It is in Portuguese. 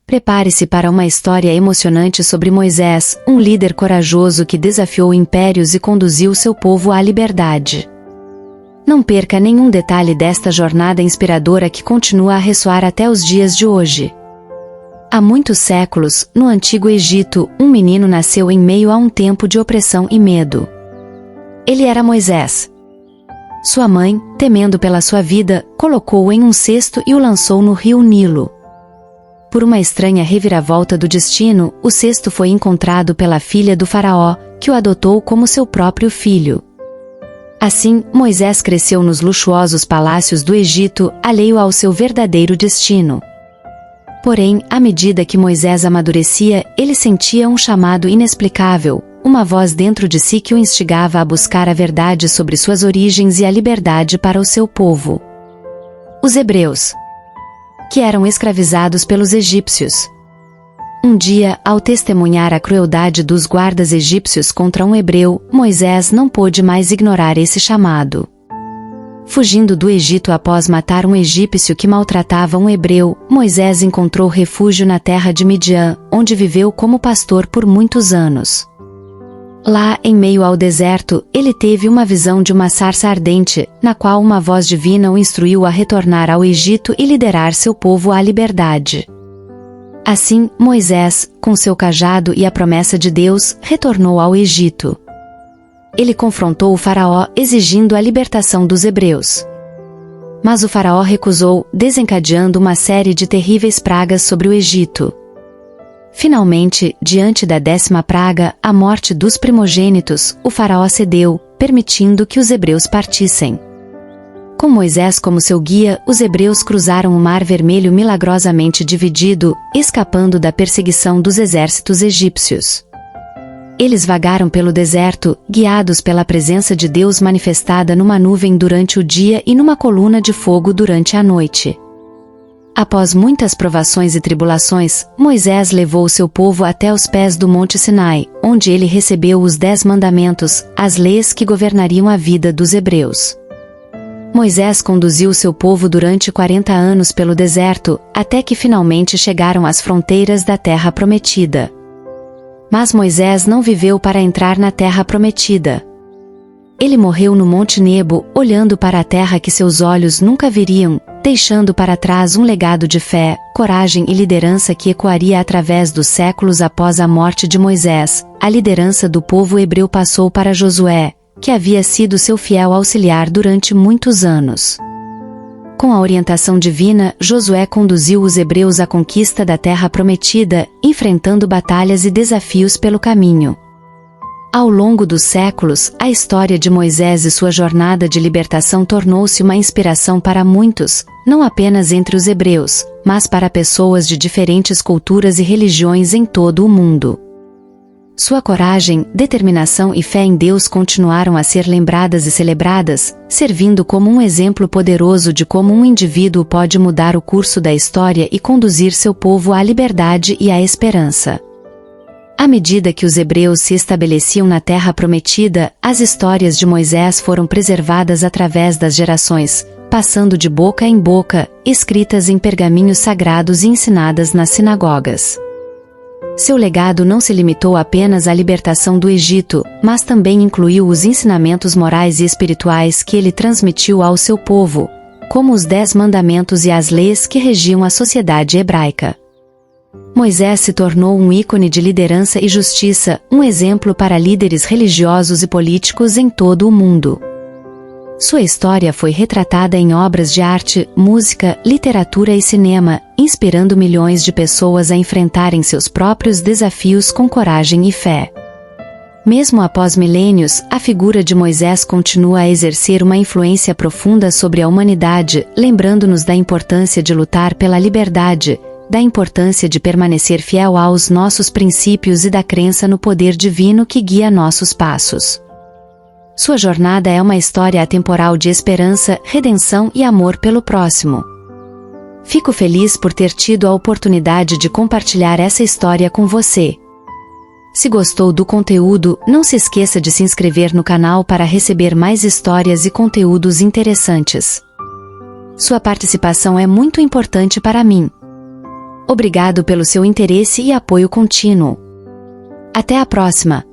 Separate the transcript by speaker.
Speaker 1: Prepare-se para uma história emocionante sobre Moisés, um líder corajoso que desafiou impérios e conduziu seu povo à liberdade. Não perca nenhum detalhe desta jornada inspiradora que continua a ressoar até os dias de hoje. Há muitos séculos, no Antigo Egito, um menino nasceu em meio a um tempo de opressão e medo. Ele era Moisés. Sua mãe, temendo pela sua vida, colocou-o em um cesto e o lançou no rio Nilo. Por uma estranha reviravolta do destino, o cesto foi encontrado pela filha do faraó, que o adotou como seu próprio filho. Assim, Moisés cresceu nos luxuosos palácios do Egito, alheio ao seu verdadeiro destino. Porém, à medida que Moisés amadurecia, ele sentia um chamado inexplicável, uma voz dentro de si que o instigava a buscar a verdade sobre suas origens e a liberdade para o seu povo. Os hebreus, que eram escravizados pelos egípcios. Um dia, ao testemunhar a crueldade dos guardas egípcios contra um hebreu, Moisés não pôde mais ignorar esse chamado. Fugindo do Egito após matar um egípcio que maltratava um hebreu, Moisés encontrou refúgio na terra de Midian, onde viveu como pastor por muitos anos. Lá, em meio ao deserto, ele teve uma visão de uma sarça ardente, na qual uma voz divina o instruiu a retornar ao Egito e liderar seu povo à liberdade. Assim, Moisés, com seu cajado e a promessa de Deus, retornou ao Egito. Ele confrontou o faraó exigindo a libertação dos hebreus. Mas o faraó recusou, desencadeando uma série de terríveis pragas sobre o Egito. Finalmente, diante da 10ª praga, a morte dos primogênitos, o faraó cedeu, permitindo que os hebreus partissem. Com Moisés como seu guia, os hebreus cruzaram o Mar Vermelho milagrosamente dividido, escapando da perseguição dos exércitos egípcios. Eles vagaram pelo deserto, guiados pela presença de Deus manifestada numa nuvem durante o dia e numa coluna de fogo durante a noite. Após muitas provações e tribulações, Moisés levou seu povo até os pés do Monte Sinai, onde ele recebeu os 10 mandamentos, as leis que governariam a vida dos hebreus. Moisés conduziu seu povo durante 40 anos pelo deserto, até que finalmente chegaram às fronteiras da Terra Prometida. Mas Moisés não viveu para entrar na Terra Prometida. Ele morreu no Monte Nebo, olhando para a terra que seus olhos nunca viriam, deixando para trás um legado de fé, coragem e liderança que ecoaria através dos séculos após a morte de Moisés. A liderança do povo hebreu passou para Josué, que havia sido seu fiel auxiliar durante muitos anos. Com a orientação divina, Josué conduziu os hebreus à conquista da Terra Prometida, enfrentando batalhas e desafios pelo caminho. Ao longo dos séculos, a história de Moisés e sua jornada de libertação tornou-se uma inspiração para muitos, não apenas entre os hebreus, mas para pessoas de diferentes culturas e religiões em todo o mundo. Sua coragem, determinação e fé em Deus continuaram a ser lembradas e celebradas, servindo como um exemplo poderoso de como um indivíduo pode mudar o curso da história e conduzir seu povo à liberdade e à esperança. À medida que os hebreus se estabeleciam na Terra Prometida, as histórias de Moisés foram preservadas através das gerações, passando de boca em boca, escritas em pergaminhos sagrados e ensinadas nas sinagogas. Seu legado não se limitou apenas à libertação do Egito, mas também incluiu os ensinamentos morais e espirituais que ele transmitiu ao seu povo, como os 10 mandamentos e as leis que regiam a sociedade hebraica. Moisés se tornou um ícone de liderança e justiça, um exemplo para líderes religiosos e políticos em todo o mundo. Sua história foi retratada em obras de arte, música, literatura e cinema, inspirando milhões de pessoas a enfrentarem seus próprios desafios com coragem e fé. Mesmo após milênios, a figura de Moisés continua a exercer uma influência profunda sobre a humanidade, lembrando-nos da importância de lutar pela liberdade, da importância de permanecer fiel aos nossos princípios e da crença no poder divino que guia nossos passos. Sua jornada é uma história atemporal de esperança, redenção e amor pelo próximo. Fico feliz por ter tido a oportunidade de compartilhar essa história com você. Se gostou do conteúdo, não se esqueça de se inscrever no canal para receber mais histórias e conteúdos interessantes. Sua participação é muito importante para mim. Obrigado pelo seu interesse e apoio contínuo. Até a próxima!